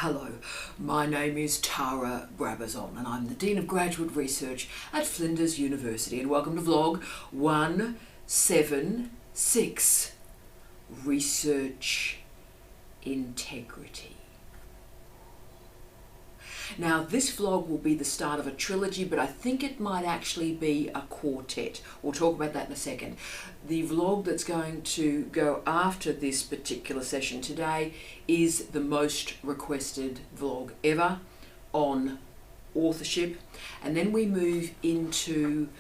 Hello, my name is Tara Brabazon and I'm the Dean of Graduate Research at Flinders University, and welcome to vlog 176, Research Integrity. Now this vlog will be the start of a trilogy, but I think it might actually be a quartet. We'll talk about that in a second. The vlog that's going to go after this particular session today is the most requested vlog ever on authorship, and then we move into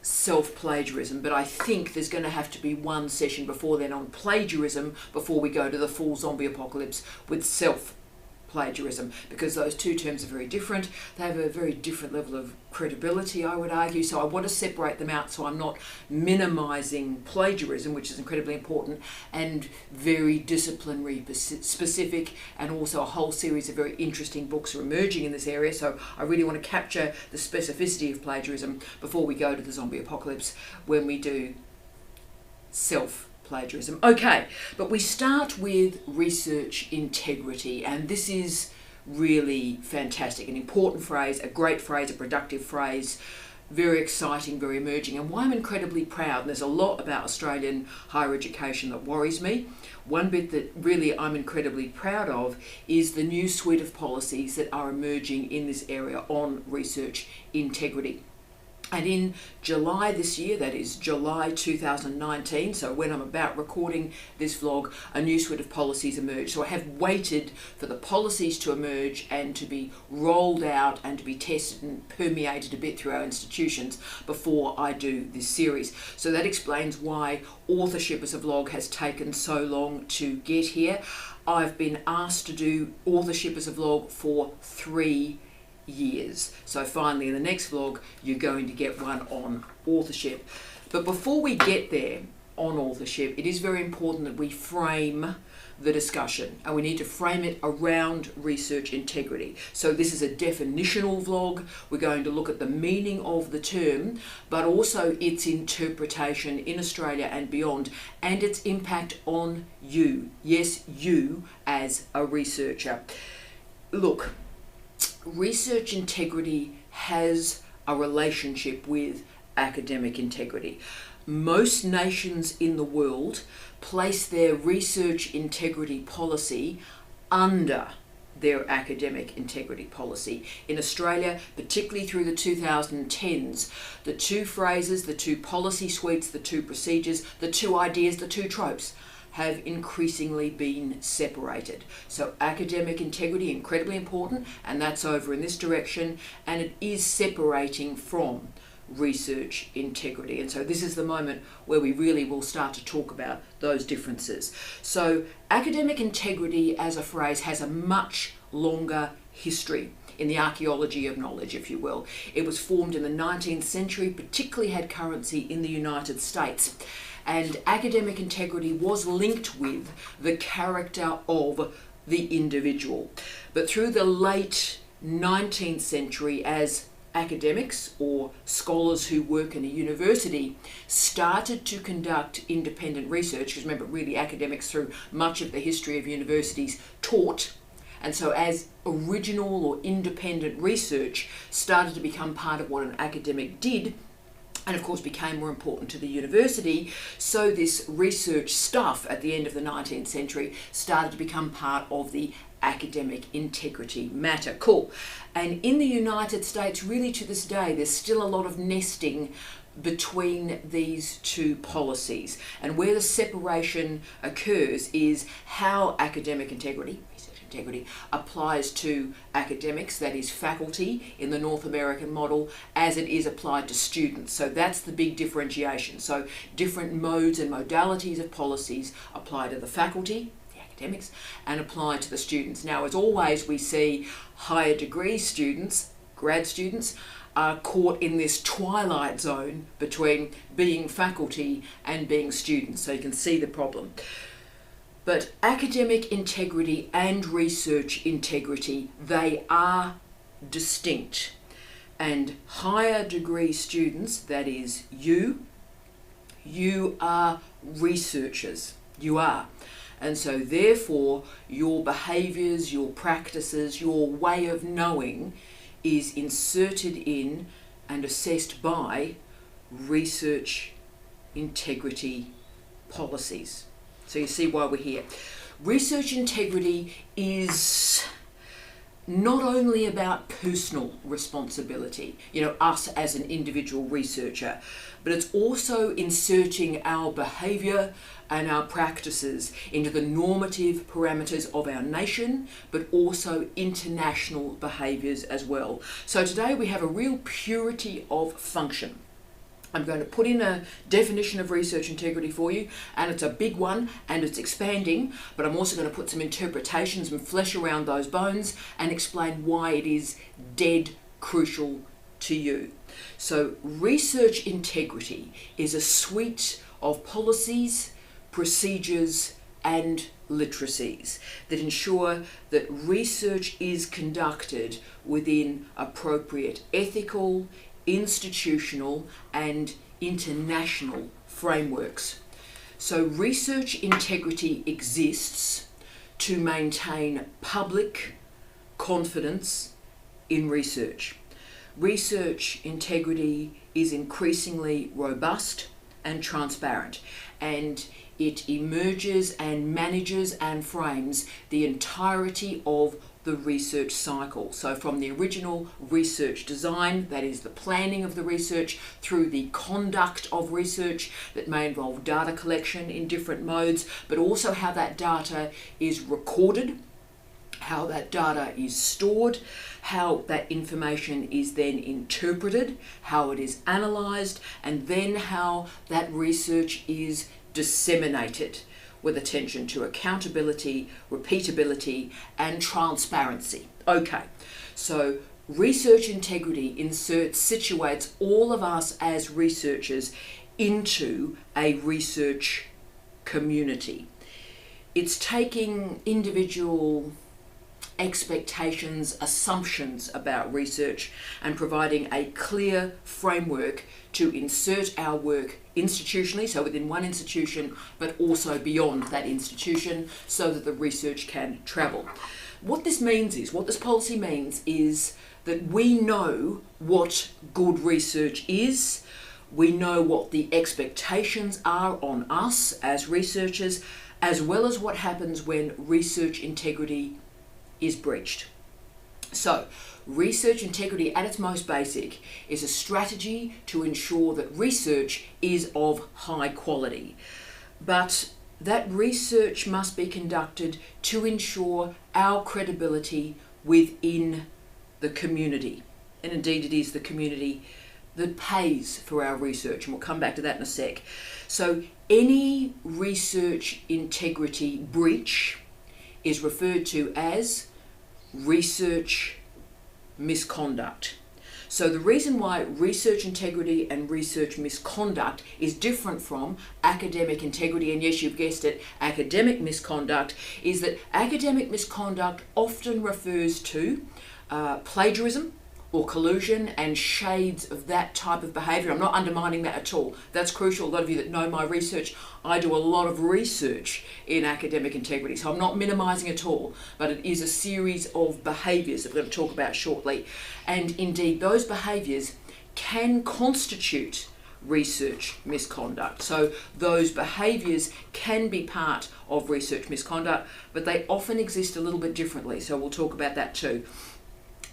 self-plagiarism, but I think there's going to have to be one session before then on plagiarism before we go to the full zombie apocalypse with self-plagiarism, because those two terms are very different. They have a very different level of credibility, I would argue, so I want to separate them out so I'm not minimizing plagiarism, which is incredibly important and very disciplinary specific, and also a whole series of very interesting books are emerging in this area, so I really want to capture the specificity of plagiarism before we go to the zombie apocalypse when we do self-plagiarism. Okay, but we start with research integrity, and this is really fantastic, an important phrase, a great phrase, a productive phrase, very exciting, very emerging, and why I'm incredibly proud. And there's a lot about Australian higher education that worries me. One bit that really I'm incredibly proud of is the new suite of policies that are emerging in this area on research integrity. And in July this year, that is July 2019, so when I'm about recording this vlog, a new suite of policies emerged. So I have waited for the policies to emerge and to be rolled out and to be tested and permeated a bit through our institutions before I do this series. So that explains why authorship as a vlog has taken so long to get here. I've been asked to do authorship as a vlog for 3 years. So finally in the next vlog you're going to get one on authorship. But before we get there on authorship, it is very important that we frame the discussion, and we need to frame it around research integrity. So this is a definitional vlog. We're going to look at the meaning of the term, but also its interpretation in Australia and beyond, and its impact on you. Yes, you as a researcher. Look, research integrity has a relationship with academic integrity. Most nations in the world place their research integrity policy under their academic integrity policy. In Australia, particularly through the 2010s, the two phrases, the two policy suites, the two procedures, the two ideas, the two tropes have increasingly been separated. So academic integrity, incredibly important, and that's over in this direction, and it is separating from research integrity. And so this is the moment where we really will start to talk about those differences. So academic integrity as a phrase has a much longer history in the archaeology of knowledge, if you will. It was formed in the 19th century, particularly had currency in the United States. And academic integrity was linked with the character of the individual. But through the late 19th century, as academics or scholars who work in a university started to conduct independent research, because remember, really academics through much of the history of universities taught, and so as original or independent research started to become part of what an academic did, and of course became more important to the university, so this research stuff at the end of the 19th century started to become part of the academic integrity matter. Cool. And in the United States, really to this day, there's still a lot of nesting between these two policies. And where the separation occurs is how academic integrity applies to academics, that is faculty in the North American model, as it is applied to students. So that's the big differentiation. So different modes and modalities of policies apply to the faculty, the academics, and apply to the students. Now, as always, we see higher degree students, grad students, are caught in this twilight zone between being faculty and being students. So you can see the problem. But academic integrity and research integrity, they are distinct. And higher degree students, that is you are researchers. You are. And so therefore your behaviours, your practices, your way of knowing is inserted in and assessed by research integrity policies. So you see why we're here. Research integrity is not only about personal responsibility, us as an individual researcher, but it's also inserting our behaviour and our practices into the normative parameters of our nation, but also international behaviours as well. So today we have a real purity of function. I'm going to put in a definition of research integrity for you, and it's a big one and it's expanding, but I'm also going to put some interpretations and flesh around those bones and explain why it is dead crucial to you. So research integrity is a suite of policies, procedures and literacies that ensure that research is conducted within appropriate ethical, institutional and international frameworks. So research integrity exists to maintain public confidence in research. Research integrity is increasingly robust and transparent, and it emerges and manages and frames the entirety of the research cycle. So from the original research design, that is the planning of the research, through the conduct of research that may involve data collection in different modes, but also how that data is recorded, how that data is stored, how that information is then interpreted, how it is analysed, and then how that research is disseminated, with attention to accountability, repeatability, and transparency. Okay, so research integrity situates all of us as researchers into a research community. It's taking individual expectations, assumptions about research and providing a clear framework to insert our work institutionally, so within one institution, but also beyond that institution, so that the research can travel. What this policy means is that we know what good research is, we know what the expectations are on us as researchers, as well as what happens when research integrity is breached. So, research integrity at its most basic is a strategy to ensure that research is of high quality. But that research must be conducted to ensure our credibility within the community. And indeed it is the community that pays for our research, and we'll come back to that in a sec. So any research integrity breach is referred to as research misconduct. So the reason why research integrity and research misconduct is different from academic integrity, and yes, you've guessed it, academic misconduct, is that academic misconduct often refers to plagiarism or collusion and shades of that type of behaviour. I'm not undermining that at all. That's crucial. A lot of you that know my research, I do a lot of research in academic integrity, so I'm not minimising at all, but it is a series of behaviours that we're going to talk about shortly. And indeed, those behaviours can constitute research misconduct. So those behaviours can be part of research misconduct, but they often exist a little bit differently, so we'll talk about that too.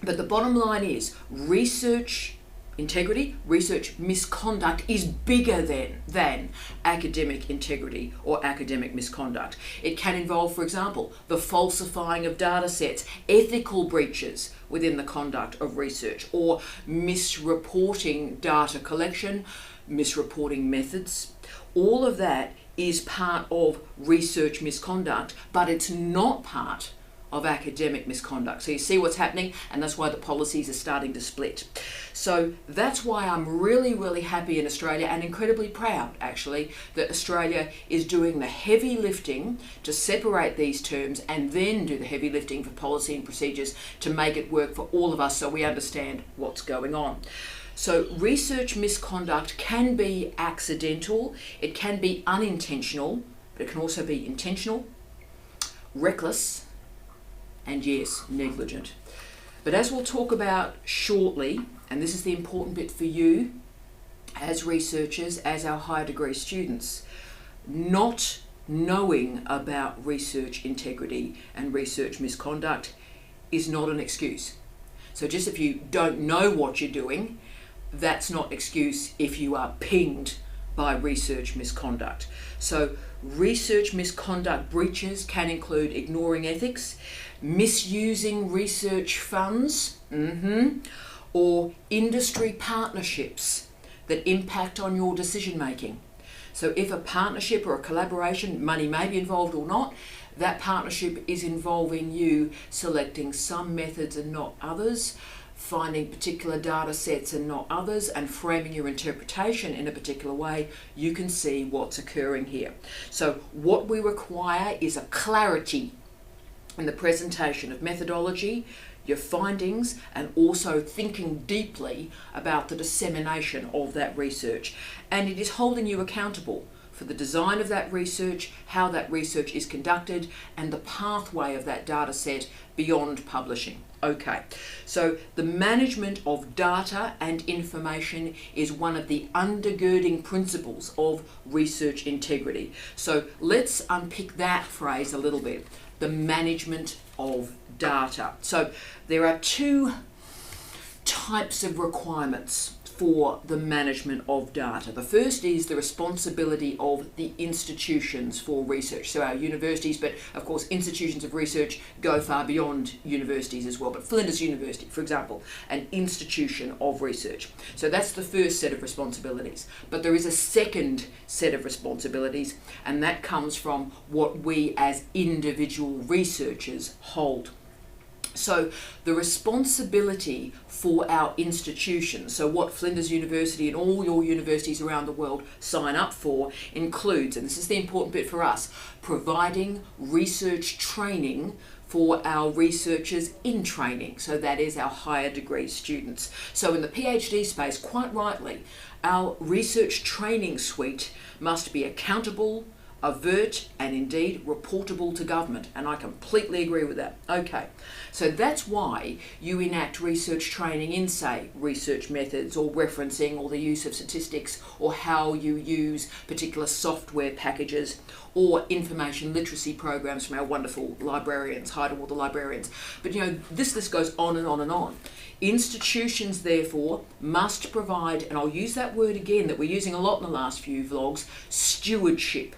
But the bottom line is research integrity, research misconduct is bigger than academic integrity or academic misconduct. It can involve, for example, the falsifying of data sets, ethical breaches within the conduct of research, or misreporting data collection, misreporting methods. All of that is part of research misconduct, but it's not part of academic misconduct. So you see what's happening, and that's why the policies are starting to split. So that's why I'm really, really happy in Australia, and incredibly proud actually, that Australia is doing the heavy lifting to separate these terms and then do the heavy lifting for policy and procedures to make it work for all of us so we understand what's going on. So research misconduct can be accidental, it can be unintentional, but it can also be intentional. reckless, and yes, negligent. But as we'll talk about shortly, and this is the important bit for you as researchers, as our higher degree students, not knowing about research integrity and research misconduct is not an excuse. So just if you don't know what you're doing, that's not an excuse if you are pinged by research misconduct. So research misconduct breaches can include ignoring ethics, misusing research funds, or industry partnerships that impact on your decision making. So if a partnership or a collaboration, money may be involved or not, that partnership is involving you selecting some methods and not others, finding particular data sets and not others, and framing your interpretation in a particular way, you can see what's occurring here. So what we require is a clarity in the presentation of methodology, your findings, and also thinking deeply about the dissemination of that research. And it is holding you accountable for the design of that research, how that research is conducted, and the pathway of that data set beyond publishing. Okay, so the management of data and information is one of the undergirding principles of research integrity. So let's unpick that phrase a little bit, the management of data. So there are two types of requirements for the management of data. The first is the responsibility of the institutions for research. So our universities, but of course institutions of research go far beyond universities as well. But Flinders University, for example, an institution of research. So that's the first set of responsibilities. But there is a second set of responsibilities, and that comes from what we as individual researchers hold. So the responsibility for our institutions, so what Flinders University and all your universities around the world sign up for, includes, and this is the important bit for us, providing research training for our researchers in training. So that is our higher degree students. So in the PhD space, quite rightly, our research training suite must be accountable, overt, and indeed reportable to government, and I completely agree with that. Okay, so that's why you enact research training in, say, research methods or referencing or the use of statistics, or how you use particular software packages or information literacy programs from our wonderful librarians, Heidelberg librarians. But you know, this list goes on and on and on. Institutions, therefore, must provide, and I'll use that word again that we're using a lot in the last few vlogs, stewardship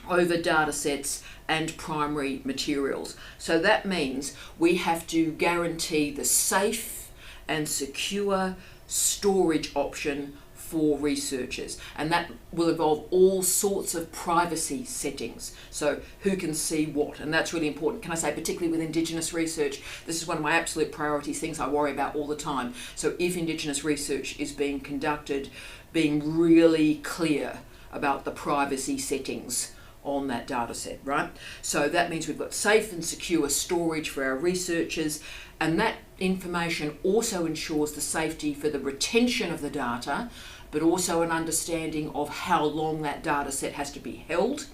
over data sets and primary materials. So that means we have to guarantee the safe and secure storage option for researchers, and that will involve all sorts of privacy settings. So who can see what, and that's really important. Can I say, particularly with Indigenous research, this is one of my absolute priorities, things I worry about all the time. So if Indigenous research is being conducted, being really clear about the privacy settings on that data set, right? So that means we've got safe and secure storage for our researchers, and that information also ensures the safety for the retention of the data, but also an understanding of how long that data set has to be held,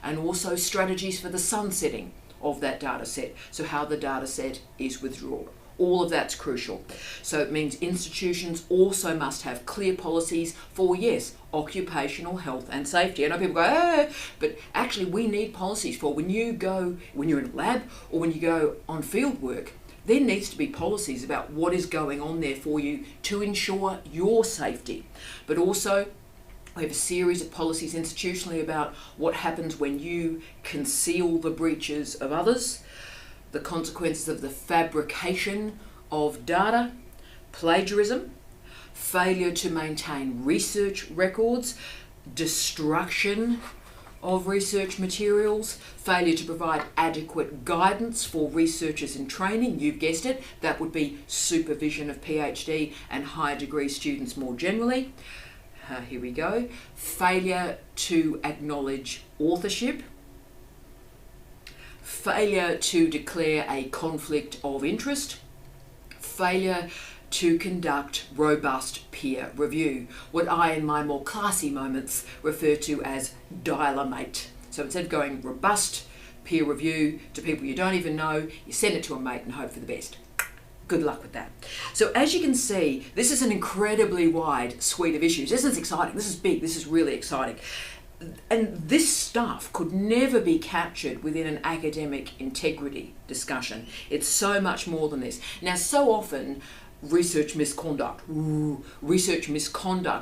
and also strategies for the sunsetting of that data set, so how the data set is withdrawn. All of that's crucial. So it means institutions also must have clear policies for, yes, occupational health and safety. I know people go, but actually we need policies for when you're in a lab or when you go on field work, there needs to be policies about what is going on there for you to ensure your safety. But also, we have a series of policies institutionally about what happens when you conceal the breaches of others, the consequences of the fabrication of data, plagiarism, failure to maintain research records, destruction of research materials, failure to provide adequate guidance for researchers in training. You've guessed it, that would be supervision of PhD and higher degree students more generally. Here we go. Failure to acknowledge authorship, failure to declare a conflict of interest, failure to conduct robust peer review, what I in my more classy moments refer to as dial-a-mate. So instead of going robust peer review to people you don't even know, you send it to a mate and hope for the best. Good luck with that. So as you can see, this is an incredibly wide suite of issues. This is exciting, this is big, this is really exciting. And this stuff could never be captured within an academic integrity discussion. It's so much more than this. Now, so often, research misconduct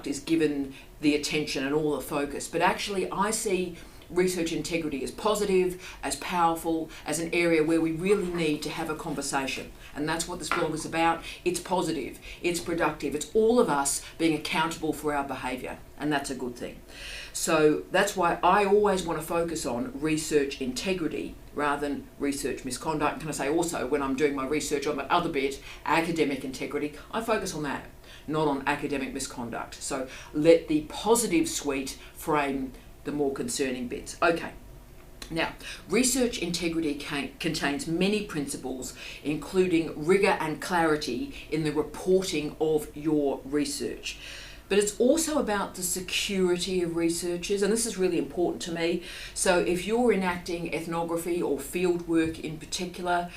is given the attention and all the focus. But actually, I see research integrity as positive, as powerful, as an area where we really need to have a conversation. And that's what this blog is about. It's positive, it's productive, it's all of us being accountable for our behaviour, and that's a good thing. So that's why I always want to focus on research integrity rather than research misconduct. Can I say also, when I'm doing my research on the other bit, academic integrity, I focus on that, not on academic misconduct. So let the positive suite frame the more concerning bits. Okay. Now, research integrity contains many principles, including rigour and clarity in the reporting of your research. But it's also about the security of researchers, and this is really important to me. So if you're enacting ethnography or field work in particular,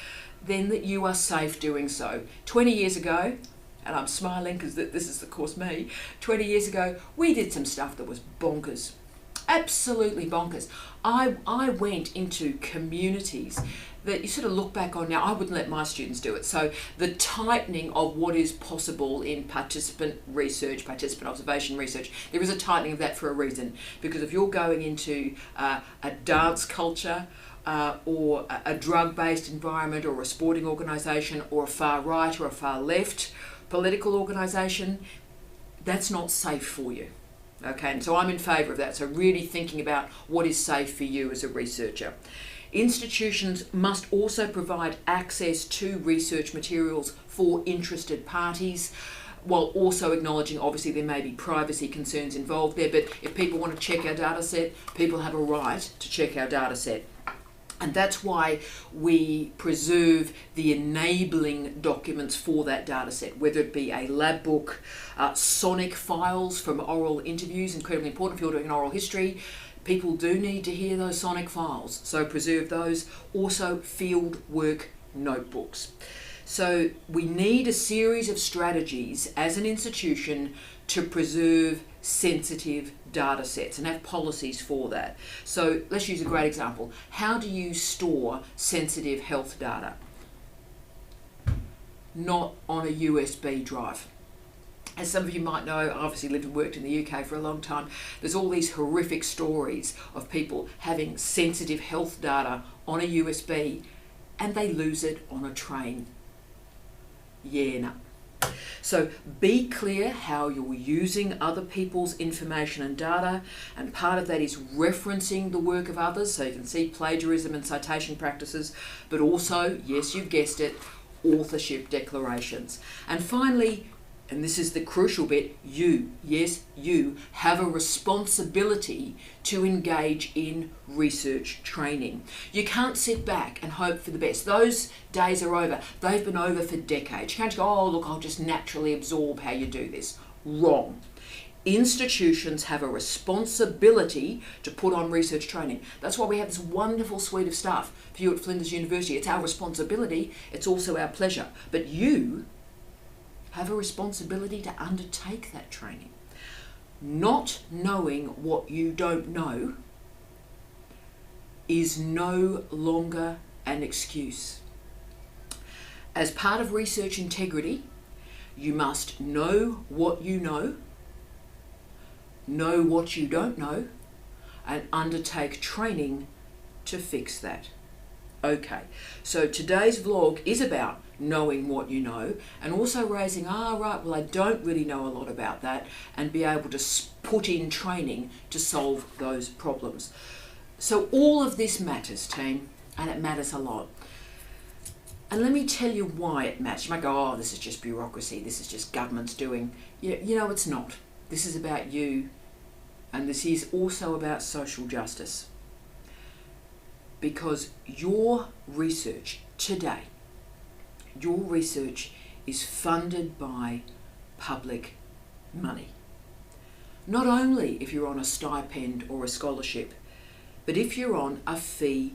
then that you are safe doing so. 20 years ago, and I'm smiling because this is of course me, 20 years ago, we did some stuff that was bonkers. Absolutely bonkers. I went into communities that you sort of look back on now. I wouldn't let my students do it. So the tightening of what is possible in participant research, participant observation research, there is a tightening of that for a reason. Because if you're going into a dance culture or a drug-based environment or a sporting organisation or a far right or a far left political organisation, that's not safe for you. Okay, and so I'm in favour of that. So really thinking about what is safe for you as a researcher. Institutions must also provide access to research materials for interested parties, while also acknowledging obviously there may be privacy concerns involved there, but if people want to check our data set, people have a right to check our data set. And that's why we preserve the enabling documents for that data set, whether it be a lab book, sonic files from oral interviews, incredibly important if you're doing an oral history. People do need to hear those sonic files, so preserve those. Also, field work notebooks. So we need a series of strategies as an institution to preserve sensitive data sets and have policies for that. So let's use a great example. How do you store sensitive health data? Not on a USB drive. As some of you might know, I obviously lived and worked in the UK for a long time. There's all these horrific stories of people having sensitive health data on a USB and they lose it on a train. Yeah, no. So be clear how you're using other people's information and data, and part of that is referencing the work of others, so you can see plagiarism and citation practices, but also, yes, you've guessed it, authorship declarations. And finally, and this is the crucial bit, you have a responsibility to engage in research training. You can't sit back and hope for the best. Those days are over. They've been over for decades. You can't just go, oh, look, I'll just naturally absorb how you do this. Wrong. Institutions have a responsibility to put on research training. That's why we have this wonderful suite of stuff for you at Flinders University. It's our responsibility. It's also our pleasure. But you have a responsibility to undertake that training. Not knowing what you don't know is no longer an excuse. As part of research integrity, you must know what you know what you don't know, and undertake training to fix that. Okay, so today's vlog is about knowing what you know and also raising, right, well, I don't really know a lot about that, and be able to put in training to solve those problems. So all of this matters, team, and it matters a lot. And let me tell you why it matters. You might go, oh, this is just bureaucracy, this is just governments doing. You know, it's not. This is about you, and this is also about social justice. Because your research today, your research is funded by public money. Not only if you're on a stipend or a scholarship, but if you're on a fee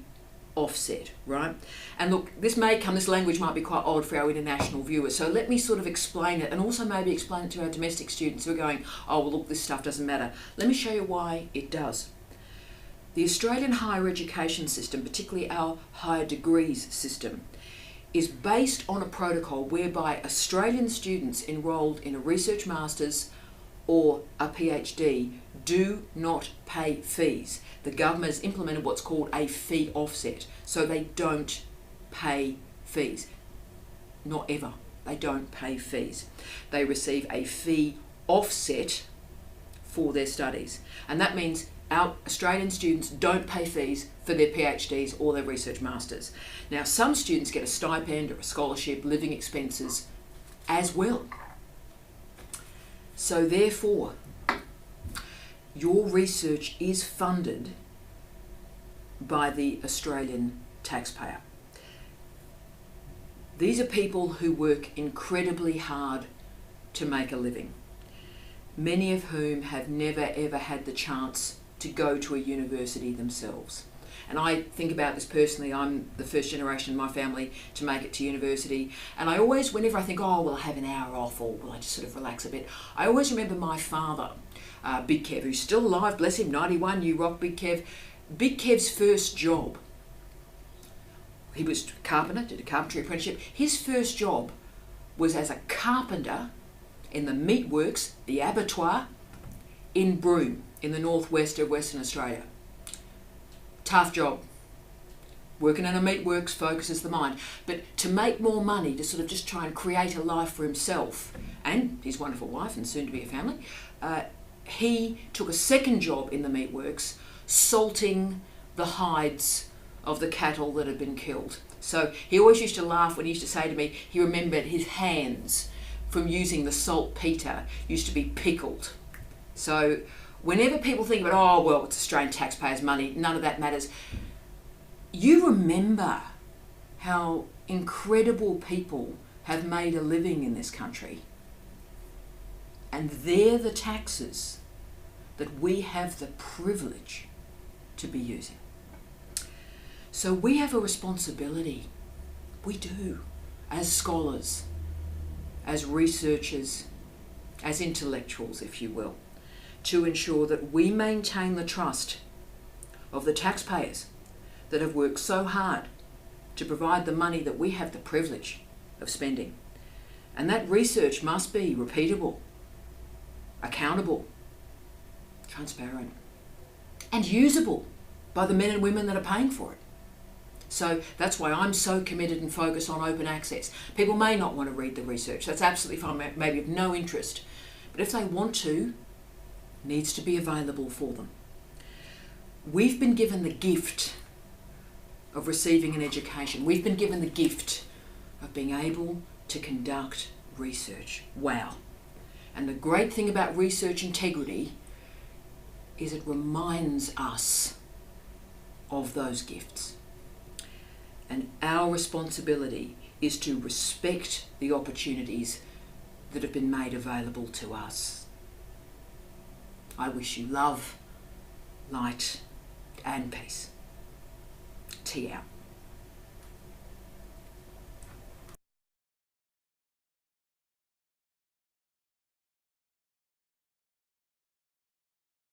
offset, right? And look, this language might be quite odd for our international viewers, so let me sort of explain it, and also maybe explain it to our domestic students who are going, oh, well, look, this stuff doesn't matter. Let me show you why it does. The Australian higher education system, particularly our higher degrees system, is based on a protocol whereby Australian students enrolled in a research master's or a PhD do not pay fees. The government has implemented what's called a fee offset, so they don't pay fees. Not ever. They don't pay fees. They receive a fee offset for their studies, and that means our Australian students don't pay fees for their PhDs or their research masters. Now, some students get a stipend or a scholarship, living expenses as well. So therefore, your research is funded by the Australian taxpayer. These are people who work incredibly hard to make a living, many of whom have never ever had the chance to go to a university themselves. And I think about this personally. I'm the first generation in my family to make it to university. And I always, whenever I think, oh, well, I have an hour off, or will I just sort of relax a bit, I always remember my father, Big Kev, who's still alive, bless him, 91, you rock, Big Kev. Big Kev's first job, he was a carpenter, did a carpentry apprenticeship. His first job was as a carpenter in the meatworks, the abattoir, in Broome, in the northwest of Western Australia. Tough job. Working in a meatworks focuses the mind. But to make more money, to sort of just try and create a life for himself and his wonderful wife and soon to be a family, he took a second job in the meatworks, salting the hides of the cattle that had been killed. So he always used to laugh when he used to say to me, he remembered his hands from using the saltpeter used to be pickled. So whenever people think about, oh, well, it's Australian taxpayers' money, none of that matters. You remember how incredible people have made a living in this country. And they're the taxes that we have the privilege to be using. So we have a responsibility. We do, as scholars, as researchers, as intellectuals, if you will, to ensure that we maintain the trust of the taxpayers that have worked so hard to provide the money that we have the privilege of spending. And that research must be repeatable, accountable, transparent, and usable by the men and women that are paying for it. So that's why I'm so committed and focused on open access. People may not want to read the research. That's absolutely fine, maybe of no interest. But if they want to, it needs to be available for them. We've been given the gift of receiving an education. We've been given the gift of being able to conduct research. Wow. And the great thing about research integrity is it reminds us of those gifts. And our responsibility is to respect the opportunities that have been made available to us. I wish you love, light, and peace. Tea out.